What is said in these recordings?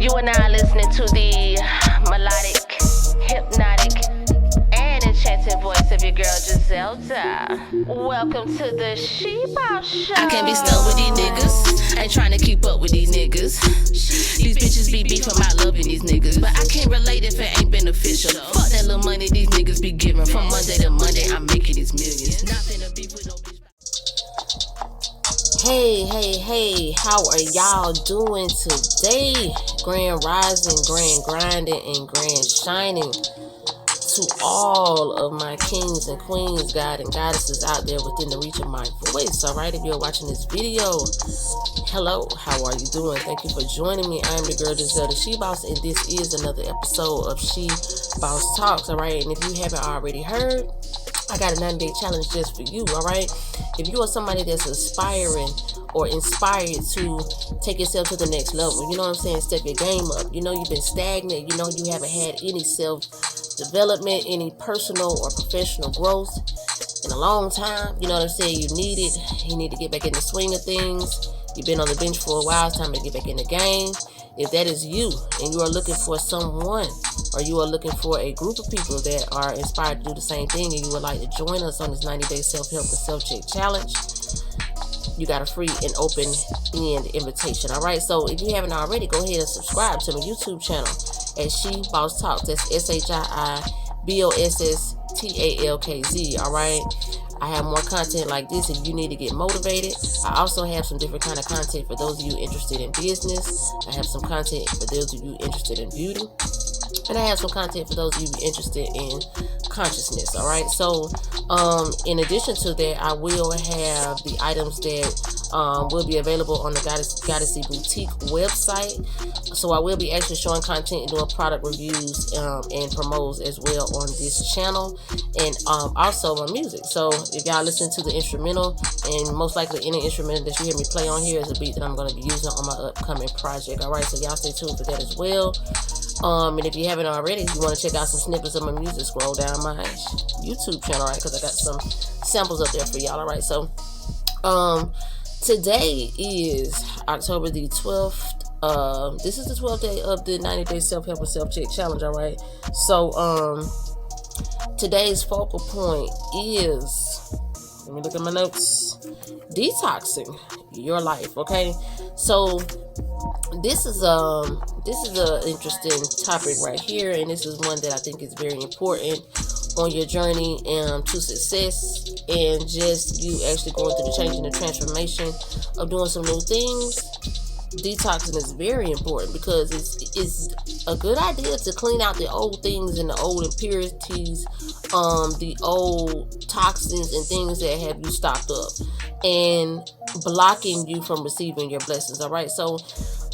You are now listening to the melodic, hypnotic, and enchanting voice of your girl Giselda. Welcome to the SHIIBOSS Show. I can't be stuck with these niggas. Ain't trying to keep up with these niggas. These bitches be beefing about loving these niggas, but I can't relate if it ain't beneficial. Fuck that little money these niggas be giving. From Monday to Monday, I'm making these millions. Not finna beef with no bitch. Hey, how are y'all doing today? Grand rising, grand grinding, and grand shining to all of my kings and queens, God and goddesses out there within the reach of my voice. Alright, if you're watching this video, hello, how are you doing? Thank you for joining me. I'm the girl Giselda SHIIBOSS, and this is another episode of SHIIBOSS Talks. Alright, and if you haven't already heard, I got a 90-day challenge just for you. Alright, if you are somebody that's aspiring or inspired to take yourself to the next level, you know what I'm saying, step your game up, you know you've been stagnant, you know you haven't had any self-development, any personal or professional growth in a long time, you know what I'm saying, you need it, you need to get back in the swing of things, you've been on the bench for a while, it's time to get back in the game. If that is you and you are looking for someone, or you are looking for a group of people that are inspired to do the same thing, and you would like to join us on this 90-day self-help and self-check challenge, you got a free and open end invitation. All right, so if you haven't already, go ahead and subscribe to my YouTube channel at SHIIBOSSTALKZ. That's SHIIBOSSTALKZ. All right, I have more content like this if you need to get motivated. I also have some different kind of content for those of you interested in business. I have some content for those of you interested in beauty, and I have some content for those of you interested in consciousness. All right, so in addition to that, I will have the items that will be available on the Goddessy Boutique website. So I will be actually showing content and doing product reviews and promos as well on this channel, and also my music. So if y'all listen to the instrumental, and most likely any instrumental that you hear me play on here is a beat that I'm going to be using on my upcoming project. All right, so y'all stay tuned for that as well. And if you haven't already, if you want to check out some snippets of my music, scroll down my YouTube channel, right? Because I got some samples up there for y'all. All right, so today is October the 12th. This is the 12th day of the 90-day self-help and self-check challenge. All right, so today's focal point is, let me look at my notes, detoxing your life. Okay, so this is an interesting topic right here, and this is one that I think is very important on your journey to success, and just you actually going through the change and the transformation of doing some new things. Detoxing is very important because it's a good idea to clean out the old things and the old impurities, the old toxins and things that have you stocked up and blocking you from receiving your blessings. All right, so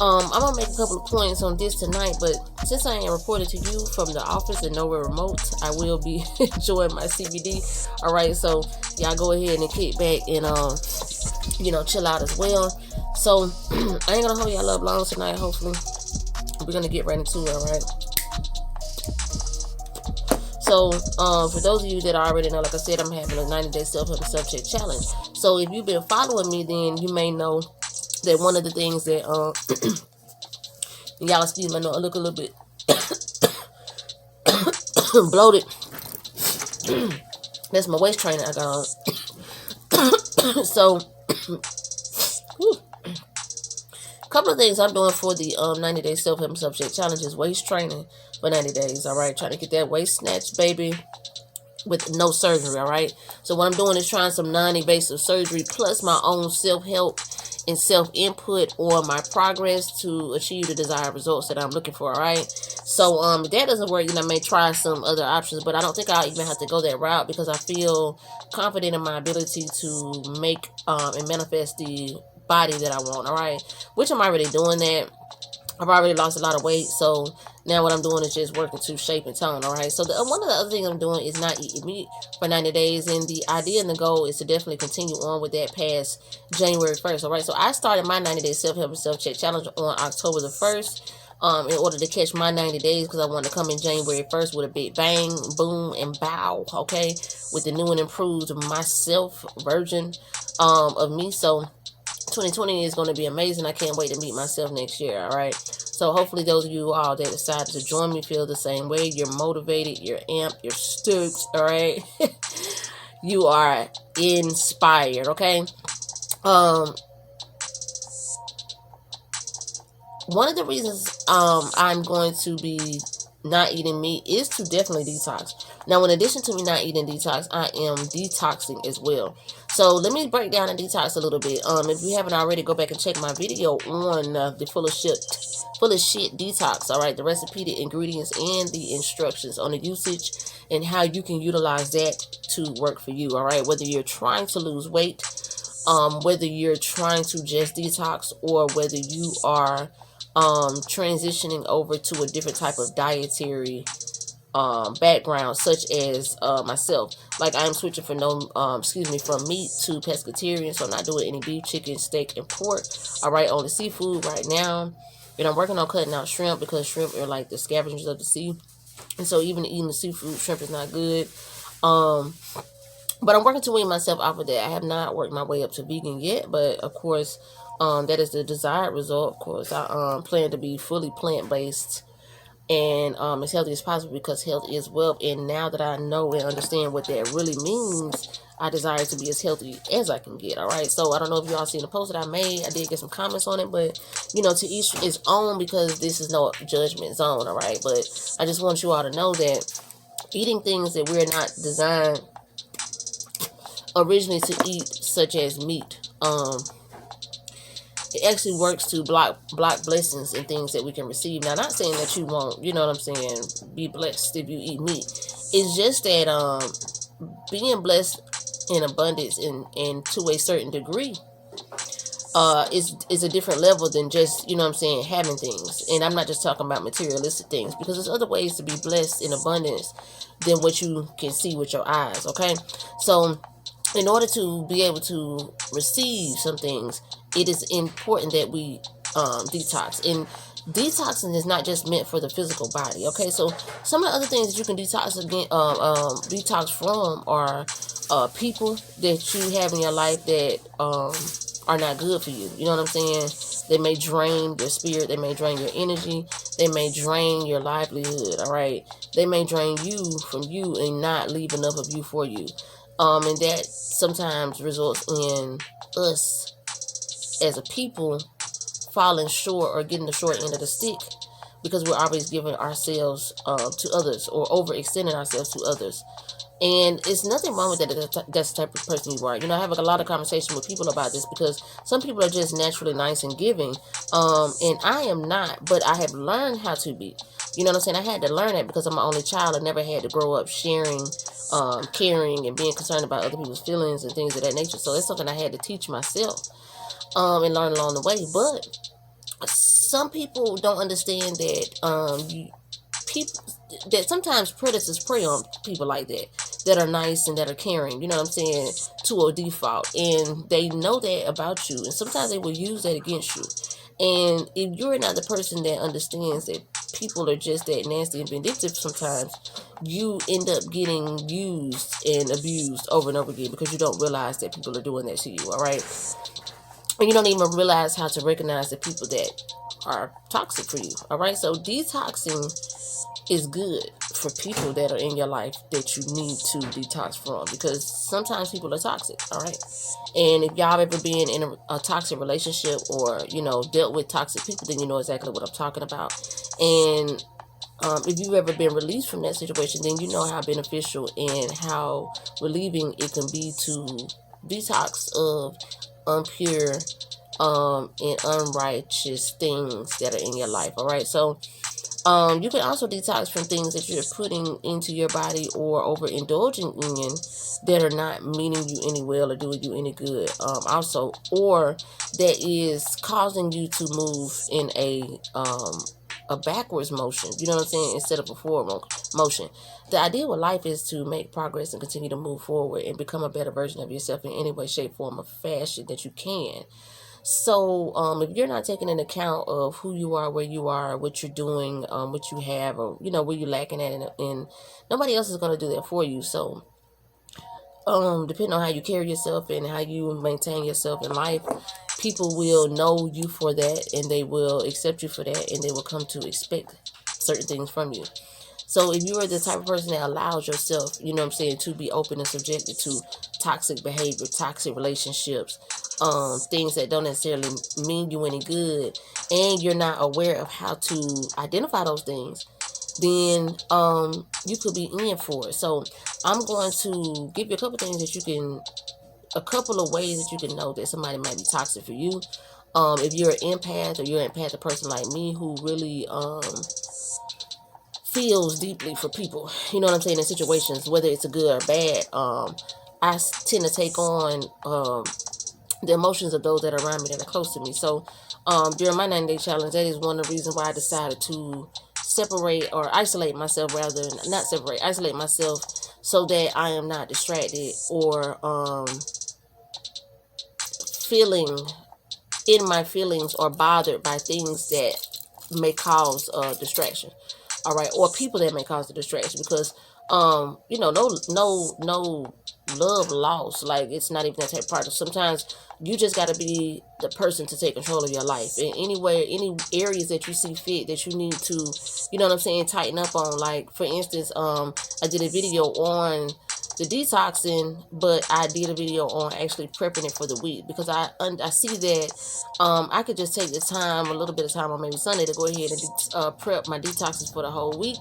I'm gonna make a couple of points on this tonight, but since I ain't reported to you from the office and nowhere remote, I will be enjoying my CBD. All right, so y'all go ahead and kick back and chill out as well. So I ain't gonna hold y'all up long tonight. Hopefully we're gonna get right into it. All right, so for those of you that already know, like I said, I'm having a 90-day self-help and self-check challenge. So if you've been following me, then you may know that one of the things that y'all excuse me, I know I look a little bit bloated. That's my waist trainer I got on. So a couple of things I'm doing for the 90-day self-help and self-check challenge is waist training for 90 days. All right, trying to get that waist snatch, baby, with no surgery. All right, so what I'm doing is trying some non-invasive surgery plus my own self-help and self-input on my progress to achieve the desired results that I'm looking for. All right, so if that doesn't work, then I may try some other options, but I don't think I'll even have to go that route because I feel confident in my ability to make and manifest the body that I want. All right, which I'm already doing that. I've already lost a lot of weight, so now what I'm doing is just working to shape and tone. All right, so one of the other things I'm doing is not eating meat for 90 days, and the idea and the goal is to definitely continue on with that past January 1st. All right, so I started my 90-day self-help and self-check challenge on October the 1st in order to catch my 90 days, because I wanted to come in January 1st with a big bang, boom, and bow, okay, with the new and improved myself version of me. So 2020 is going to be amazing. I can't wait to meet myself next year, all right? So hopefully those of you all that decided to join me feel the same way. You're motivated, you're amped, you're stoked, all right? You are inspired, okay? One of the reasons I'm going to be not eating meat is to definitely detox. Now, in addition to me not eating detox, I am detoxing as well. So let me break down the detox a little bit. If you haven't already, go back and check my video on the full of shit detox. All right, the recipe, the ingredients, and the instructions on the usage and how you can utilize that to work for you. All right, whether you're trying to lose weight, whether you're trying to just detox, or whether you are transitioning over to a different type of dietary background, such as myself. Like, I'm switching from from meat to pescatarian, so I'm not doing any beef, chicken, steak, and pork. All right, only seafood right now. And I'm working on cutting out shrimp, because shrimp are like the scavengers of the sea, and so even eating the seafood, shrimp is not good. But I'm working to wean myself off of that. I have not worked my way up to vegan yet, but of course, that is the desired result. Of course, I plan to be fully plant-based and as healthy as possible, because health is wealth. And now that I know and understand what that really means, I desire to be as healthy as I can get. All right, so I don't know if y'all seen the post that I made. I did get some comments on it, but you know, to each his own, because this is no judgment zone. All right, but I just want you all to know that eating things that we're not designed originally to eat, such as meat, it actually works to block blessings and things that we can receive. Now, not saying that you won't, you know what I'm saying, be blessed if you eat meat. It's just that being blessed in abundance and to a certain degree is a different level than just, you know what I'm saying, having things. And I'm not just talking about materialistic things, because there's other ways to be blessed in abundance than what you can see with your eyes, okay? So in order to be able to receive some things, it is important that we detox. And detoxing is not just meant for the physical body, okay? So some of the other things that you can detox from are people that you have in your life that are not good for you. You know what I'm saying? They may drain your spirit. They may drain your energy. They may drain your livelihood, all right? They may drain you from you and not leave enough of you for you. And that sometimes results in us as a people falling short or getting the short end of the stick, because we're always giving ourselves to others, or overextending ourselves to others. And it's nothing wrong with that. That's the type of person you are. You know, I have a lot of conversation with people about this, because some people are just naturally nice and giving. And I am not, but I have learned how to be. You know what I'm saying? I had to learn that because I'm my only child. I never had to grow up sharing, caring, and being concerned about other people's feelings and things of that nature. So it's something I had to teach myself and learn along the way. But some people don't understand that that sometimes predators prey on people like that are nice and that are caring, you know what I'm saying, to a default. And they know that about you, and sometimes they will use that against you. And if you're not the person that understands that people are just that nasty and vindictive, sometimes you end up getting used and abused over and over again, because you don't realize that people are doing that to you, all right? And you don't even realize how to recognize the people that are toxic for you, all right? So detoxing is good for people that are in your life that you need to detox from, because sometimes people are toxic, all right? And if y'all ever been in a toxic relationship, or, you know, dealt with toxic people, then you know exactly what I'm talking about. And if you've ever been released from that situation, then you know how beneficial and how relieving it can be to detox of impure and unrighteous things that are in your life, all right? So you can also detox from things that you're putting into your body or overindulging in that are not meaning you any well or doing you any good. Also, or that is causing you to move in a backwards motion. You know what I'm saying? Instead of a forward motion. The idea with life is to make progress and continue to move forward and become a better version of yourself in any way, shape, form, or fashion that you can. So, if you're not taking into account of who you are, where you are, what you're doing, what you have, or, you know, where you're lacking at, and nobody else is going to do that for you. So, depending on how you carry yourself and how you maintain yourself in life, people will know you for that, and they will accept you for that, and they will come to expect certain things from you. So if you are the type of person that allows yourself, you know what I'm saying, to be open and subjected to toxic behavior, toxic relationships, things that don't necessarily mean you any good, and you're not aware of how to identify those things, then you could be in for it. So I'm going to give you a couple things that you can, a couple of ways that you can know that somebody might be toxic for you. If you're an empath, or you're an empathic person like me who really feels deeply for people, you know what I'm saying, in situations, whether it's a good or bad, I tend to take on the emotions of those that are around me, that are close to me. So during my 90-day challenge, that is one of the reasons why I decided to separate, or isolate myself, rather, not separate, isolate myself, so that I am not distracted or feeling in my feelings or bothered by things that may cause distraction. All right, or people that may cause the distraction, because you know, no love lost. Like, it's not even that type of part. Sometimes you just got to be the person to take control of your life. And anywhere, any areas that you see fit that you need to, you know what I'm saying, tighten up on. Like, for instance, I did a video on the detoxing, but I did a video on actually prepping it for the week, because I see that I could just take the time, a little bit of time on maybe Sunday, to go ahead and prep my detoxes for the whole week.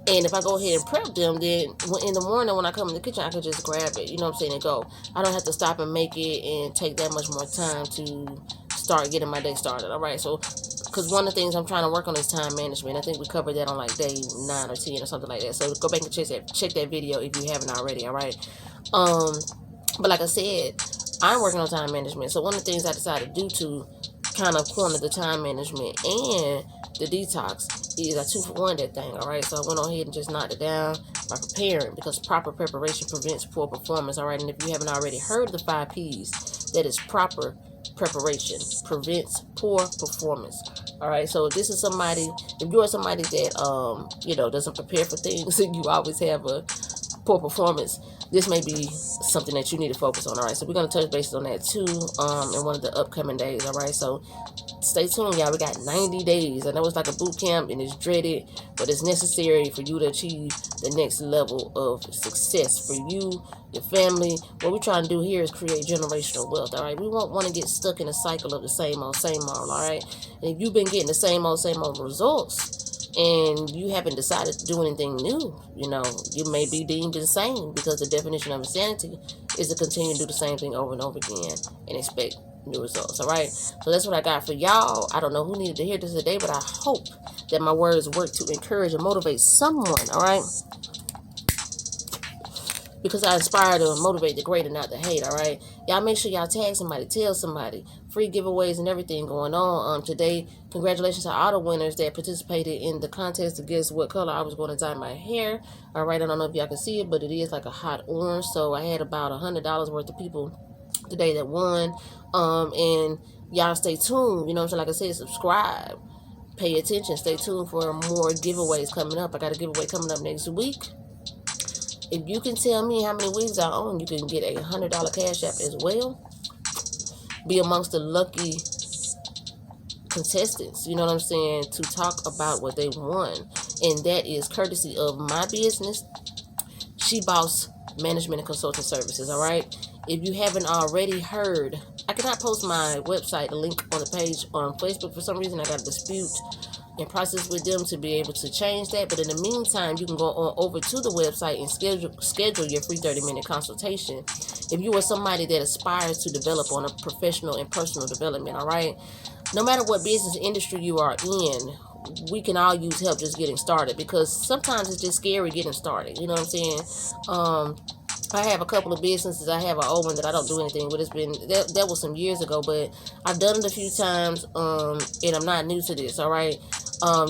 And if I go ahead and prep them, then in the morning when I come in the kitchen, I can just grab it, you know what I'm saying, and go. I don't have to stop and make it and take that much more time to start getting my day started. All right, so because one of the things I'm trying to work on is time management. I think we covered that on like day 9 or 10 or something like that. So go back and check that video if you haven't already. All right. But like I said, I'm working on time management. So one of the things I decided to do to kind of corner the time management and the detox is I 2-for-1 that thing. All right. So I went on ahead and just knocked it down by preparing, because proper preparation prevents poor performance. All right. And if you haven't already heard the 5 P's, that is proper preparation prevents poor performance. All right, so this is somebody, if you are somebody that you know, doesn't prepare for things and you always have a poor performance, this may be something that you need to focus on. All right, so we're going to touch base on that too in one of the upcoming days. All right, so stay tuned, y'all. We got 90 days. I know it's like a boot camp and it's dreaded, but it's necessary for you to achieve the next level of success for you, your family. What we're trying to do here is create generational wealth. All right, we won't want to get stuck in a cycle of the same old. All right, and if you've been getting the same old results, and you haven't decided to do anything new, you know, you may be deemed insane, because the definition of insanity is to continue to do the same thing over and over again and expect new results. All right, so that's what I got for y'all. I don't know who needed to hear this today, but I hope that my words work to encourage and motivate someone. All right, because I inspire to motivate the great and not the hate. All right, y'all make sure y'all tag somebody, tell somebody. Free giveaways and everything going on today. Congratulations to all the winners that participated in the contest to guess what color I was going to dye my hair. All right, I don't know if y'all can see it, but it is like a hot orange. So I had about $100 worth of people today that won. And y'all stay tuned. You know what I'm saying? Like I said, subscribe, pay attention, stay tuned for more giveaways coming up. I got a giveaway coming up next week. If you can tell me how many wigs I own, you can get a $100 cash app as well. Be amongst the lucky contestants, you know what I'm saying, to talk about what they won. And that is courtesy of my business, SHIIBOSS Management and Consulting Services. All right, if you haven't already heard, I cannot post my website, the link on the page on Facebook. For some reason, I got a dispute and process with them to be able to change that. But in the meantime, you can go on over to the website and schedule your free 30-minute consultation if you are somebody that aspires to develop on a professional and personal development. All right, no matter what business industry you are in, we can all use help just getting started, because sometimes it's just scary getting started. You know what I'm saying? I have a couple of businesses. I have an old one that I don't do anything with. It's been that was some years ago, but I've done it a few times, and I'm not new to this. All right,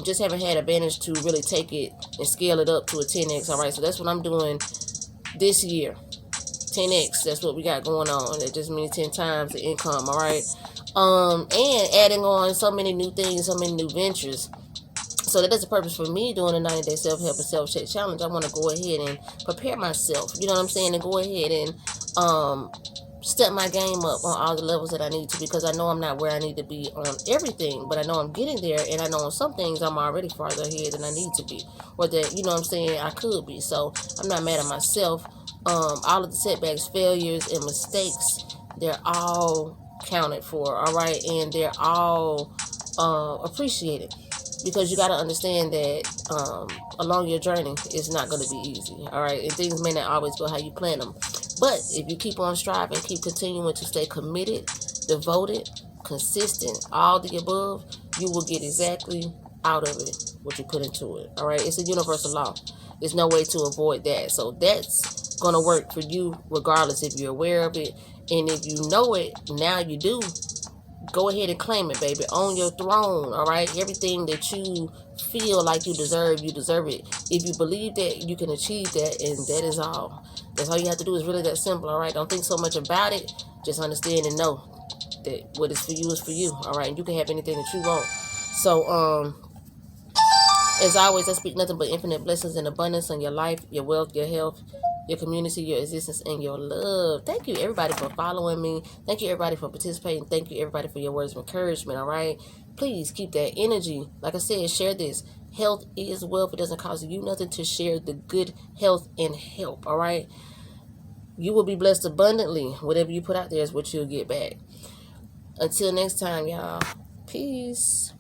just haven't had advantage to really take it and scale it up to a 10x. All right, so that's what I'm doing this year. 10x. That's what we got going on. That just means 10 times the income. All right, and adding on so many new things, so many new ventures. So that is the purpose for me doing a 90-day self-help and self-check challenge. I want to go ahead and prepare myself, you know what I'm saying, and go ahead and step my game up on all the levels that I need to, because I know I'm not where I need to be on everything, but I know I'm getting there, and I know on some things I'm already farther ahead than I need to be, or that, you know what I'm saying, I could be. So I'm not mad at myself. All of the setbacks, failures, and mistakes, they're all counted for, all right, and they're all appreciated, because you got to understand that along your journey, it's not going to be easy, all right, and things may not always go how you plan them. But if you keep on striving, keep continuing to stay committed, devoted, consistent, all the above, you will get exactly out of it what you put into it. All right, it's a universal law. There's no way to avoid that. So that's gonna work for you regardless if you're aware of it, and if you know it now, you do. Go ahead and claim it, baby. Own your throne, all right? Everything that you feel like you deserve it. If you believe that, you can achieve that, and that is all. That's all you have to do. Is really that simple, all right? Don't think so much about it. Just understand and know that what is for you, all right? And you can have anything that you want. So, as always, I speak nothing but infinite blessings and abundance on your life, your wealth, your health, your community, your existence, and your love. Thank you, everybody, for following me. Thank you, everybody, for participating. Thank you, everybody, for your words of encouragement, all right? Please keep that energy. Like I said, share this. Health is wealth. It doesn't cost you nothing to share the good health and help, all right? You will be blessed abundantly. Whatever you put out there is what you'll get back. Until next time, y'all. Peace.